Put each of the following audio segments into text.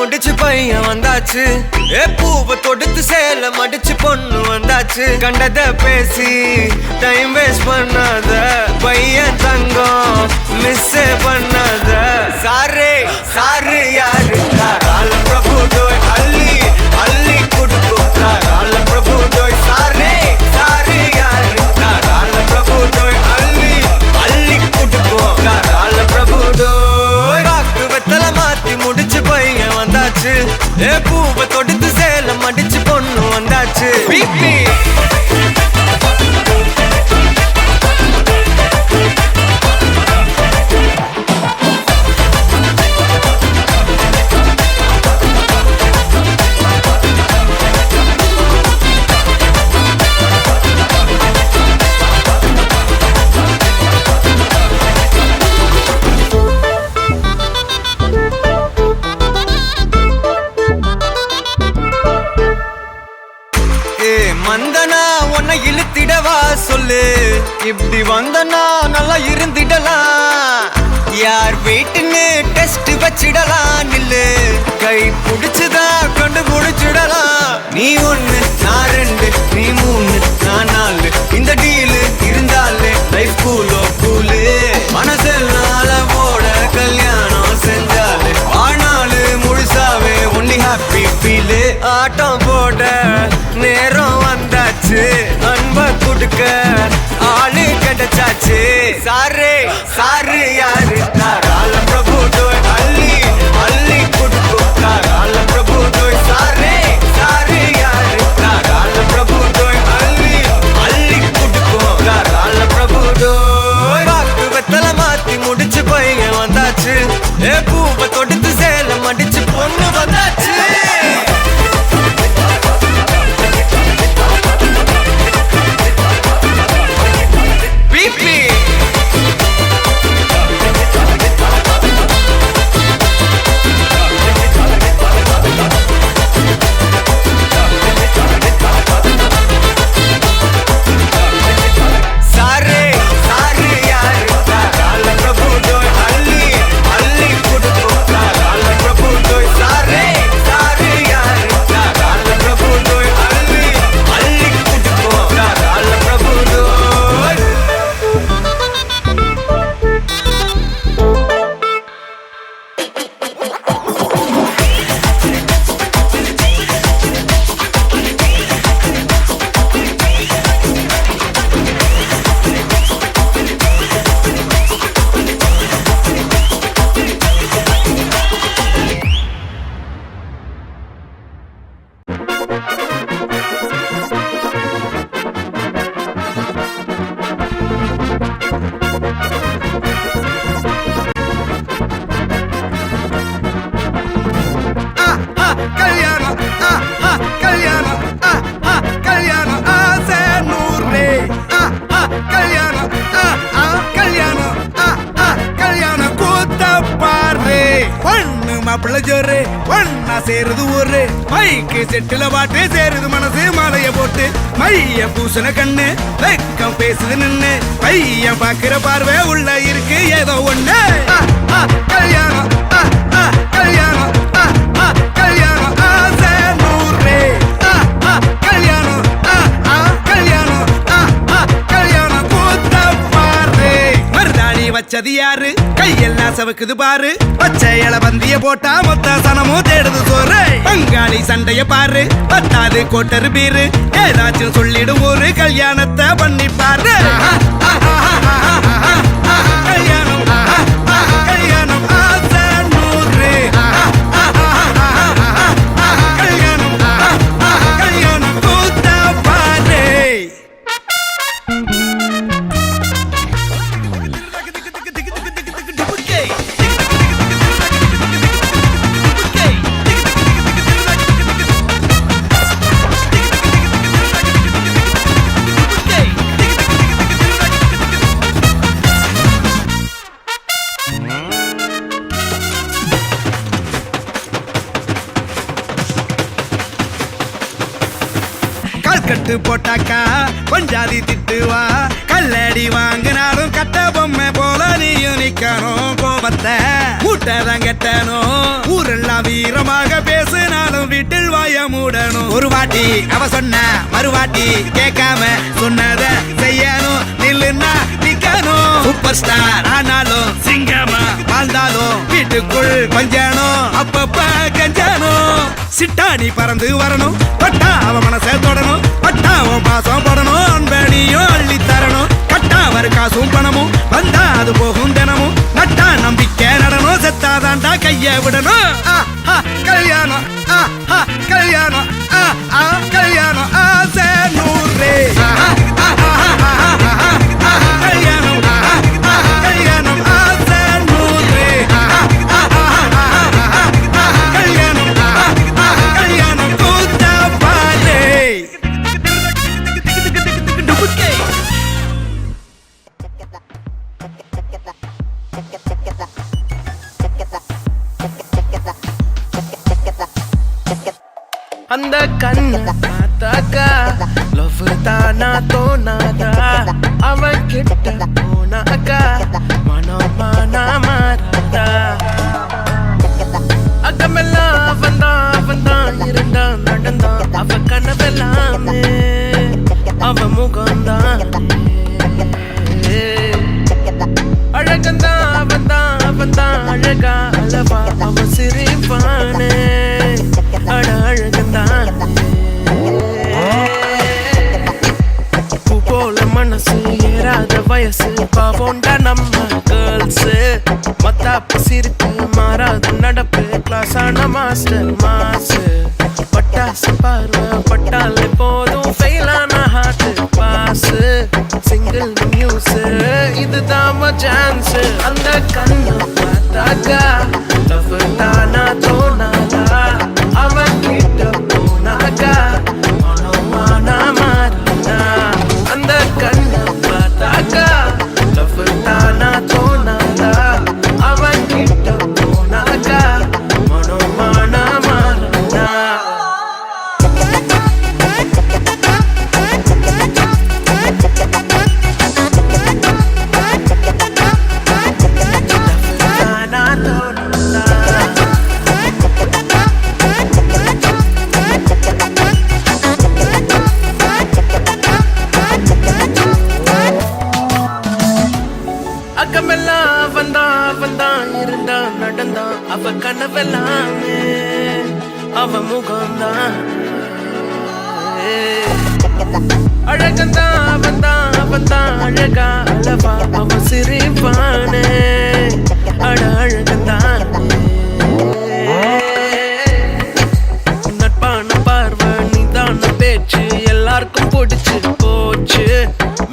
முடிச்சு பையன் வந்தாச்சு. பூவை தொடுத்து சேல மடிச்சு பொண்ணு வந்தாச்சு. கண்டத பேசி டைம் வேஸ்ட் பண்ணாத பையன் தங்கம் மிஸ் பண்ணாத. சாரு சாரு யாரு கால பிரபு டோய் அள்ளி அள்ளி குடுக்கும் கால பிரபு டோய். சாரு சாரு யாரு கால பிரபு டோய் அள்ளி அள்ளி குடுக்கும் கால பிரபு டோய். காக்கு வெத்தல மாத்தி முடிச்சு பையன் வந்தாச்சு. பூவை தொடுத்து சேல மடிச்சு பொண்ணு வந்தாச்சு. பிபி மந்தனா உன்னை இழுத்திடவா சொல்லு. இப்படி வந்தனா நல்லா இருந்திடலாம். யார் வீட்டுன்னு டெஸ்ட் வச்சிடலாம். நில்லு கை புடிச்சுதா கொண்டு முடிச்சிடலாம். நீ ஒண்ணு நான் ரெண்டு நீ மூணு நான் நாலு இந்த டீலு இருந்தாலே லைஃப் கூலோ கூலு. மனசெல்லாம் போட கல்யாணம் செஞ்சாலே ஆனாலு முழுசாவே ஒன்லி ஹாப்பி ஃபீலு. ஆட்டம் போட நேரம் வந்தாச்சு. அன்ப குடுக்க ஆளு கிடைச்சாச்சு. சாரு சாரு யாரு கால பிரபு டோய் அள்ளி அள்ளி குடுக்கும் கால பிரபு டோய். சாரு சாரு யாரு கால பிரபு டோய் அள்ளி அள்ளி குடுக்கும் கால பிரபு டோய். காக்கு வெத்தல மாத்தி முடிச்சு பையன் வந்தாச்சு. பூவை தொடுத்து சேல மடிச்சு பொண்ணு வந்தாச்சு. மாப்பிள்ள ஜோரு ஒன்னா சேருது ஊரு. மைக்கு செட்டுல பாட்டு சேருது மனசு மாலைய போட்டு. மைய பூசன கண்ணு வெக்கம் பேசுது நின்னு. பையன் பாக்குற பார்வை உள்ள இருக்கு ஏதோ ஒண்ணு. கல்யாணம் கல்யாணம் கல்யாணம் ஆசை நூறு. கல்யாணம் கல்யாணம் கல்யாணம் கூத்த பாரு. மருதாணி வச்சது யாரு கையெல்லாம் சவக்குது பாரு. பச்சை இல பந்திய போட்டா மொத்த சனமும் தேடுது சோறு. பங்காளி சண்டைய பாரு பத்தாது கோட்டரு பீரு. ஏதாச்சும் சொல்லிடும் ஒரு கல்யாணத்தை பண்ணி பாரு. கல்யாணம் கல்யாணம் ஆசை நூறு. கல்யாணம் கல்யாணம் கூத்த பாரு. கட்டு போட்டாக்கா கொஞ்சாதி திட்டுவா. கல்லடி வாங்கினாலும் கட்ட பொம்மை போல நீயும் நிக்கணும். கோபத்தை மூட்டை தான் கட்டணும். ஊரெல்லாம் வீரம் அதிகமாக பேசினாலும் வீட்டில் வாய மூடணும். ஒரு வாட்டி அவ சொன்ன மறுவாட்டி கேட்காம சொன்னத செய்யணும். நில்லுன்னா நிக்கணும். சூப்பர் ஸ்டார் ஆனாலும் சிங்கமா வாழ்ந்தாலும் வீட்டுக்குள் பஞ்சனும். அப்பப்ப கஞ்சனும். சிட்டாணி பறந்து வரணும். பட்டா அவ மனசை தொடணும். பட்டா அவன் பாசம் படணும். அன்பனியும் அள்ளி தரணும். கட்டா வரு காசும் பணமும் வந்தா அது போகும் தினமும். நட்டா நம்பிக்கை நடணும். செத்தாதாண்டா கைய விடணும். கல்யாணம் கல்யாணம் கல்யாணம் ஆசை நூறு. கல்யாணம் கல்யாணம் ஆசை நூறு. கல்யாணம் கல்யாணம் கூத்த பாரு. அந்த கண்ண பார்த்தாக்கா லவ் தானா தோணாதா. அவன் கிட்ட போனாக்கா மனமானா மாறாதா. அகமெல்லாம் அவன்தான் இருந்தான் நடந்தான். அவ கனவெல்லாமே அவ முகம்தான். அழகந்தான் அவன்தான் அழகா அளவா. அவன் சிரிப்பானே அட அழகந்தான். பூ போல மனசு ஏறாத வயசு பாவோண்டா நம்ம கேர்ள்ஸ். மத்தாப்பு சிரிப்பு மாறாத நடப்பு கிளாஸான மாஸ்டர் மாசு. பட்டாசு பார்வை பட்டாலே போதும் ஃபெயிலான ஹார்ட் பாஸ். சிங்கிள் நியூஸ் இதுதான் சான்ஸ். அந்த கண்ணை பார்த்தாக்கா லவ் தானா தோணாதா. அவன் கிட்ட போனாக்கா மனமானா மாறாதா. அந்த கண்ணை பார்த்தாக்கா லவ் தானா தோணாதா. அவன் கிட்ட போனாக்கா மனமானா மாறாதா. அகமெல்லாம் அவன்தான் இருந்தான் நடந்தான். அவ கனவெல்லாமே அவ முகம்தான். அழகந்தான் அவன்தான் அழகா அளவா. அவன் சிரிப்பானே அட அழகந்தான். நட்பான பார்வை நீதான பேச்சு எல்லாருக்கும் பிடிச்சு போச்சு.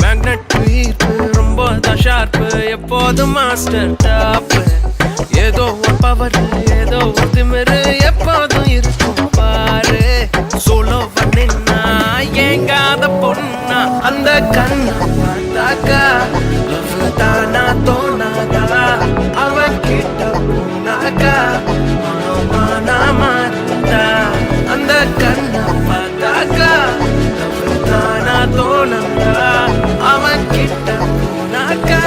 மேக்னெட் ஈர்ப்பு ரொம்ப தான் ஷார்ப்பு. எப்போதும் மாஸ்டர் டாப். ஏதோ ஒரு பவர் ஏதோ ஒரு திமிரு எப்போதும் இருக்கும் பாரு. சோலோவ நின்னா ஏங்காத பொண்ணா. அந்த கண்ணை பார்த்தாக்கா லவ் தானா தோணாதா. அவன் கிட்ட போனாக்கா மனமானா மாறாதா. அந்த கண்ணை பார்த்தாக்கா லவ் தானா தோணாதா. அவன் கிட்ட போனாக்கா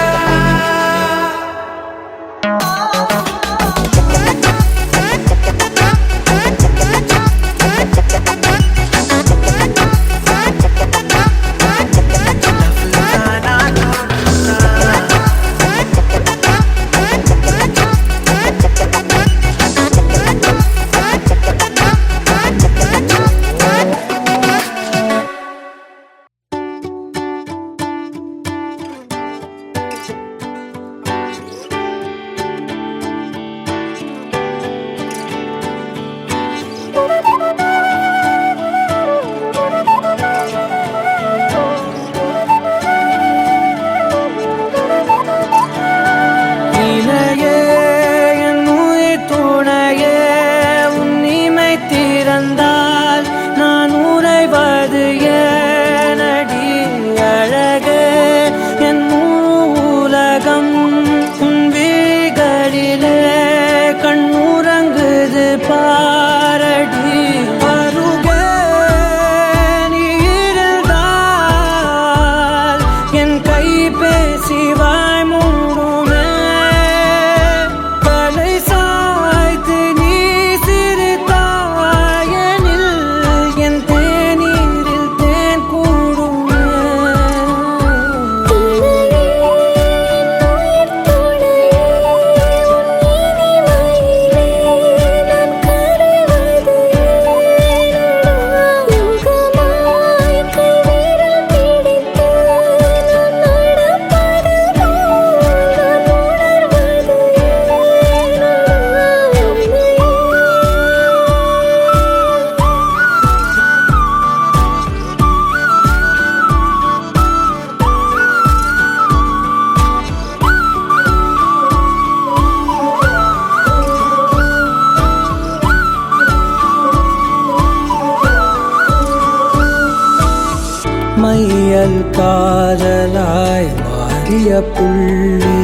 புதிய புள்ளி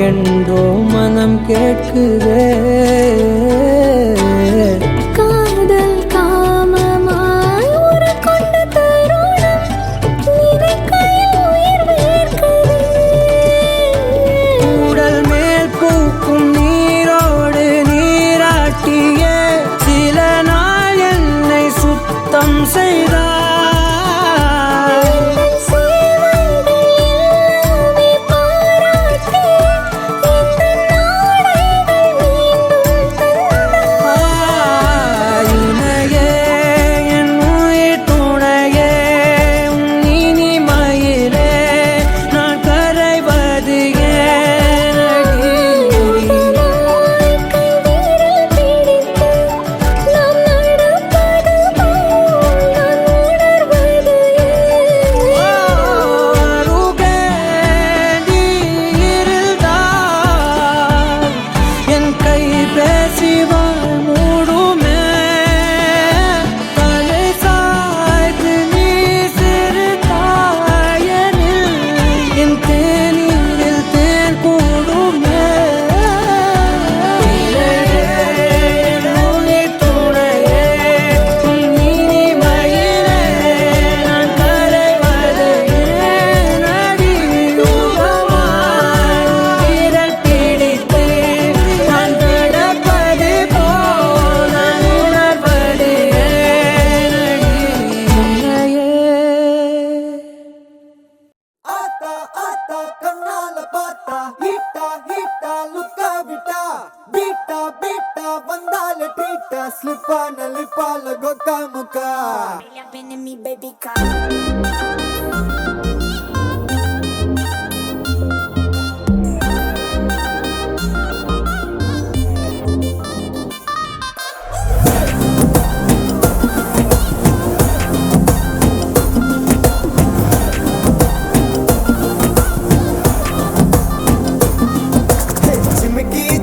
என்றோ மனம் கேட்குதே. காதல் காமமாய் உருக்கொண்ட தருணம் நினைக்கையில் உயிர் வேர்க்குதே. உடல் மேல் பூக்கும் நீரோடு நீராட்டிய சில நாள் என்னை சுத்தம் செய்தார்.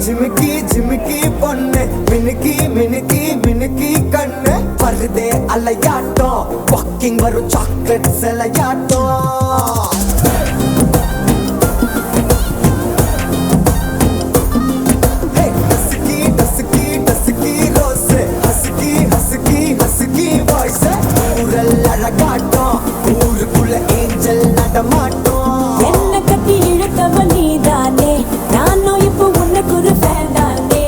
ஜிமிக்கி ஜிமிக்கி பொண்ணு மினுக்கி மினுக்கி மினுக்கி கண்ணு வருதே அலையாட்டம் வாக்கிங் வரும் சாக்லேட் சிலையாட்டம். ஊருக்குள்ள ஏஞ்சல் நடமாட்டோம். என்ன கட்டி இழுத்தவ நீதானே, நானும் இப்போ உனக்கு ஒரு ஃபேன் தானே.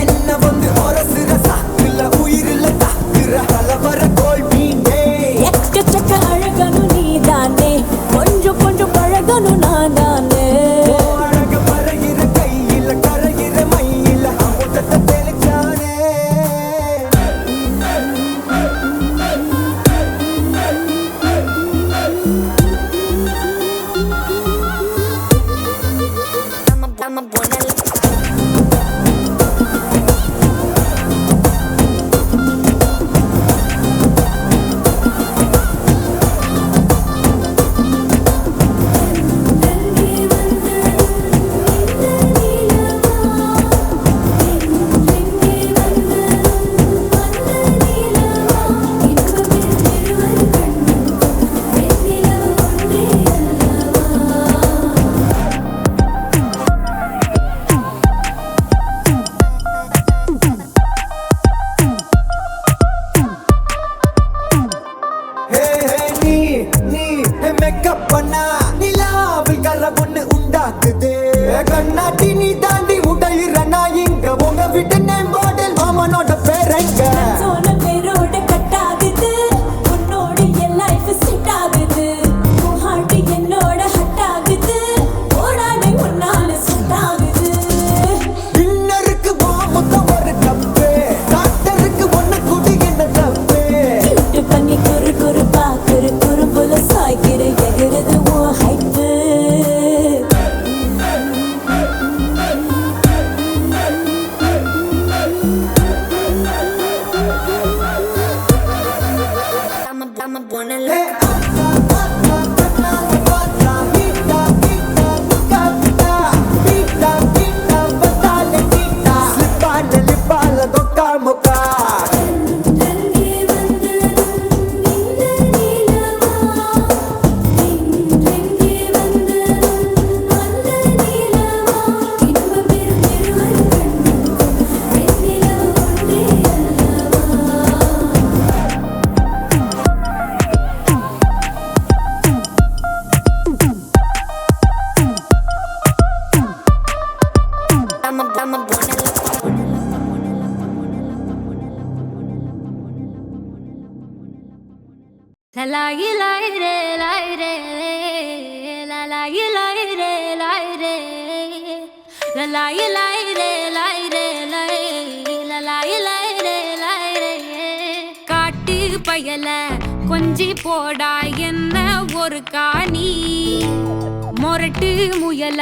என்ன வந்து ஒரசுற சாக்குல உயிரில தாக்குற கலவர கோல் மீனே. எக்கச்சக்க அழகனும் நீதானே, கொஞ்சம் கொஞ்சம் பழகனும் நான் தானே. அழக பறையிற கையில கரையிற மயில அமுதத்தை தெளிச்சானே. I'm a buena. கண்ணாட்டி நீ தாண்டி உடையிற நான் இங்க உங்க வீட்டு நேம் போர்டில் மாமனோட பேரங்க. சோன பேரோட கட்டாகுது, உன்னோட என் லைஃப் செட் ஆகுது. உன் ஹார்ட் என்னோட ஹட் ஆகுது, ஓடானே உன்னால செட் ஆகுது. டின்னருக்கு மொத்தம் ஒரு கப்பு, டாக்டருக்கு ஒண்ணு குடி என்ன தப்பு. கியூட் பண்ணி குறு குறு பாக்குற குறும்புல சாய்க்கிற எகிறது உன் ஹைப்பு. லாயி லாய் ரே லாய் ரே லாயி லாய் ரே லாய் ரே லாயி லாய் ரே லாய் ரே லாயி லாய் ரே லாய் ரே. காட்டு பயல கொஞ்சி போடா என்ன ஒரு காணி மொரட்டு முயல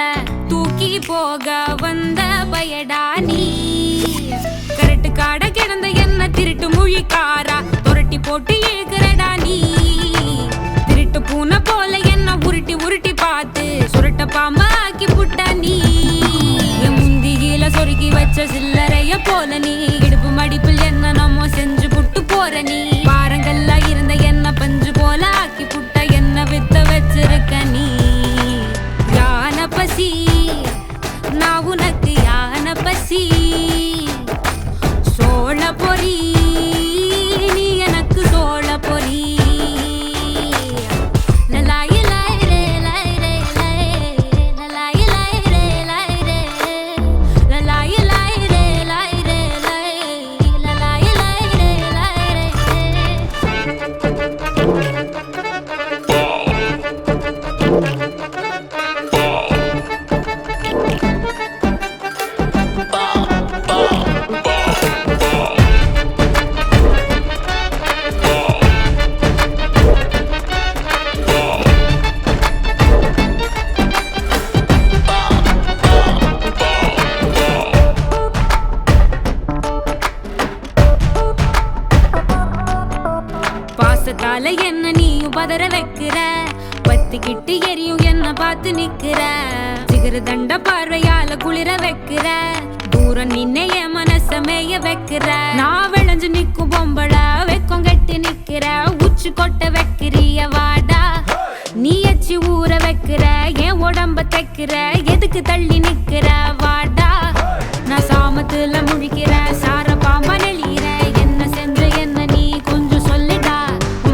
தூக்கி போக வந்த பயடா நீ. கரட்டு காட கிடந்த என்ன திருட்டு மொழிக்காரா துரட்டி போட்டு இழுக்கிறடா நீ. திருட்டு பூனை போல என்ன உருட்டி உருட்டி பார்த்து சுருட்ட பாம்பா ஆக்கி புட்டா நீ. என் முந்தியில சொருக்கி வச்ச சில்லறைய போல நீ இடுப்பு மடிப்பில் என்ன நம்ம செஞ்சு புட்டு போற நீ. பாரங்கள்ல இருந்த என்ன பஞ்சு போல ஆக்கி புட்ட என்ன வித்த வச்சிருக்க நீ. யான பசி நான் உனக்கு யான பசி சோழ பொறி நீ எனக்கு சோழ பொறி. லலாயி லாய் ரே லாய் ரே லலாயி லாய் ரே லாய் ரே லலாயி லாய் ரே லாய் ரே லலாயி லாய் ரே லாய் ரே. பாசத்தால என்ன நீயும் பதற வைக்கிற பத்திக்கிட்டு எரியும் என்ன பார்த்து நிக்கிற. சிகர தண்ட பார்வையால குளிர வைக்கிற தூரம் நின்ன என் மனச மேய வைக்கிற. நான் விளைஞ்சு நிக்கும் பொம்பள வெக்கம் கட்டி நிக்கிற உச்சி கொட்ட வைக்கிறிய வாடா. நீ எச்சி ஊற வைக்கிற என் உடம்ப தைக்கிற எதுக்கு தள்ளி நிக்கிற வாடா. நான் சாமத்துல முழிக்கிற சார பாம்பா நெளிகிற என்ன செஞ்ச என்ன நீ கொஞ்சம் சொல்லுடா.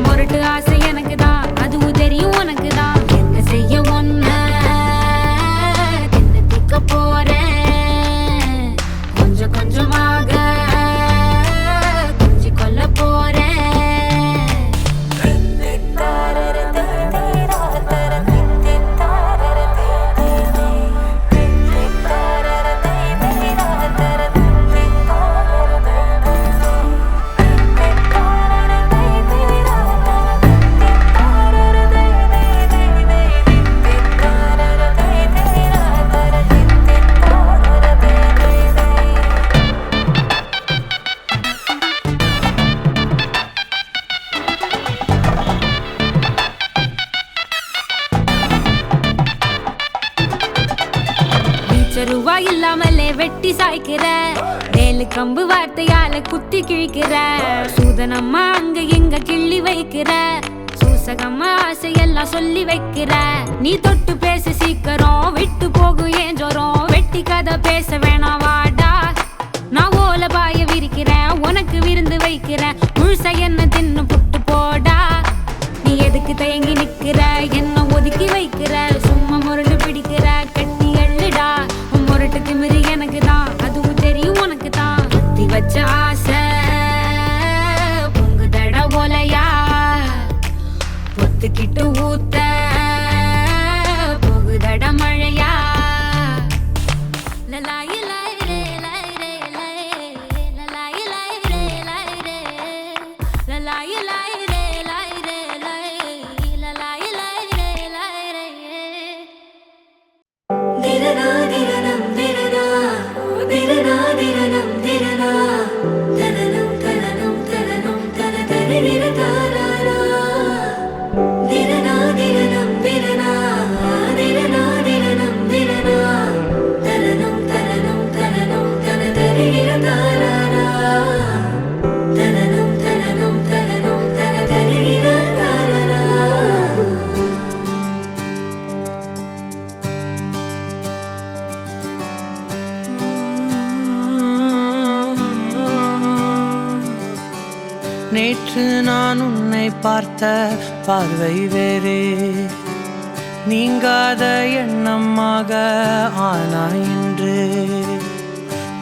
மொரட்டு ஆசை எனக்கு தான் அதுவும் தெரியும் உனக்கு தான். என்ன செய்ய ஒன்ன என்ன திக்க போறேன் கொஞ்சம் கொஞ்சமாக கொஞ்சி கொல்ல போறேன். ரூபா இல்லாமலே வெட்டி சாய்க்கிற வேலு கம்பு வார்த்தையால குத்தி கிழிக்கிற. சூதனம்மா அங்க எங்க கிள்ளி வைக்கிற சூசகம்மா ஆசையெல்லாம் சொல்லி வைக்கிற. நீ தொட்டு பேச சீக்கிரம் விட்டு போகும் ஏன் ஜோரம் வெட்டி கதை பேச வேணாம் வாடா. நான் ஓல பாய விரிக்கிறேன் உனக்கு விருந்து வைக்கிறேன் முழுச என்ன தின்னு புட்டு போடா. நீ எதுக்கு தயங்கி நிக்கிற என்ன ஒதுக்கி வைக்கிற சும்மா முரண்டு பிடிக்கிற கட்டி எள்ளுடா. முரட்டு திமிரு எனக்கு தான் அதுவும் தெரியும் உனக்கு தான். பத்தி வச்ச ஆசை பொங்கு தட ஓலையா பொத்துக்கிட்டு ஊத்த போகுதட மழையா. லலாயி லாய் ரே லாய் ரே லலாயி லாய் ரே லாய் ரே லலாயி லாய் ரே லாய் ரே லலாயி லாய் ரே லாய் ரே. திரனா திரனம் திரனா திரனா திரனம் திரனா தனனம் தனனம் தனனம் தன தரிர தாராரா. திரனா திரனம் திரனா திரனா திரனம் திரனா தனனம் தனனம் தனனம் தன தரிர தாராரா. தனனம் தனனம் தனனம் தன தரிர தாராரா. நேற்று நான் உன்னை பார்த்த பார்வை வேறே நீங்காத எண்ணமாக ஆனாய் இன்று.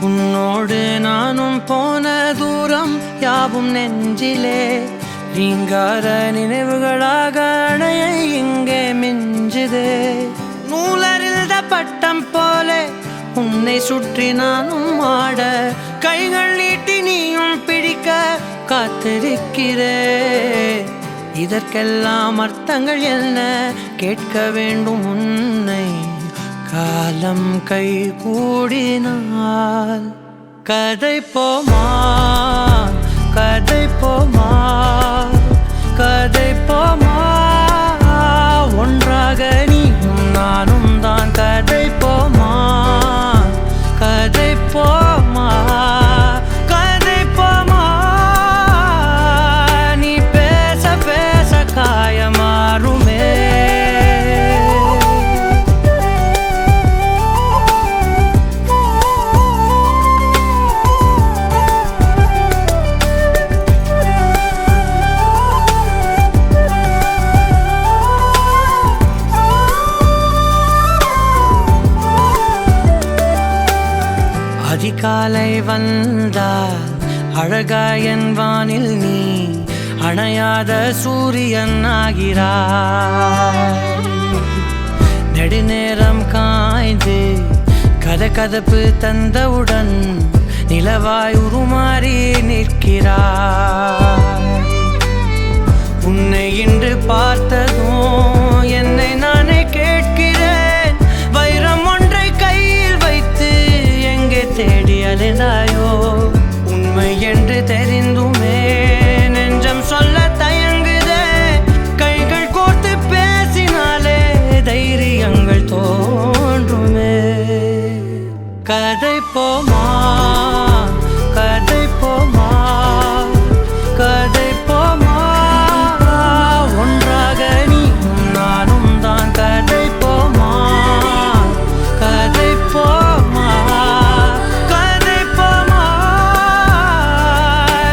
உன்னோடு நானும் போன தூரம் யாவும் நெஞ்சிலே நீங்காத நினைவுகளாக அணைய இங்கே மிஞ்சுதே. நூலறிந்த பட்டம் போல உன்னை சுற்றி நானும் ஆட, கைகள் நீட்டி நீயும் பிடிக்க காத்திருக்கிறே. இதற்கெல்லாம் அர்த்தங்கள் என்ன கேட்க வேண்டும் உன்னை, காலம் கை கூடினால். கதை போமா கதை போமா கதை போமா, ஒன்றாக நீயும் நானும் தான். கதை போமா கதை போமா கதை போமா, நீ பேச பேச காயமாறுமே. அதிகாலை வந்தால் அழகாயன் வானில் நீ அணையாத சூரியன் ஆகிறாய். நெடுநேரம் காய்ந்து கதகதப்பு தந்தவுடன் நிலவாய் உருமாறி நிற்கிறாய். உன்னை இன்று பார்த்ததும் என்னை நானே கேட்கிறேன், வைரம் ஒன்றை கையில் வைத்து எங்கே தேடி அலைந்தாயோ. உண்மை என்று தெரிந்துமே நெஞ்சம் சொல்ல தயங்குதே, கைகள் கோர்த்து பேசினாலே தைரியங்கள் தோன்றுமே. கதை போமா கதை போமா கதை போமா, ஒன்றாக நீயும் நானும் தான். கதை போமா கதை போமா கதை போமா,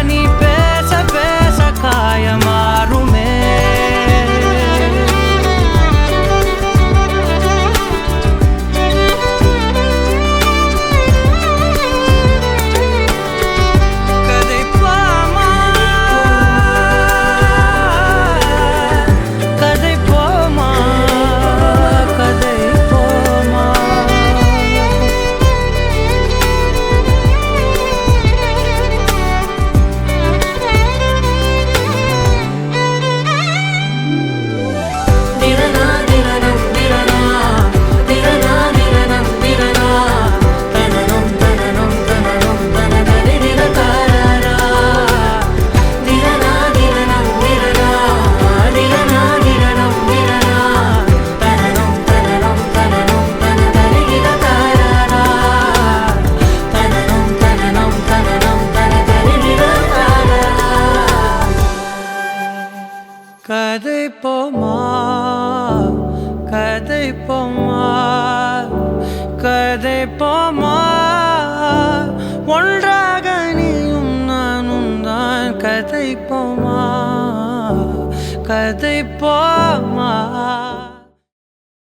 நீ பேச பேச காயமாறுமே. கதை போமா கதை போமா கதை போமா. திரனா திரனம் திரனா திரனா திரனம் திரனா, தனனம் தனனம் தனனம் தனதரி திரகாரா. திரனா திரனம் திரனா திரனா திரனம் திரனா, தனனம் தனனம் தனனம் தனதரி திரகாரா. தனனம் தனனம் தனனம் தனதரி திரகாரா. கதை போமா கதை போமா கதை போமா, ஒன்றாக நீயும் நானும் தான். கதை போமா கதை போமா.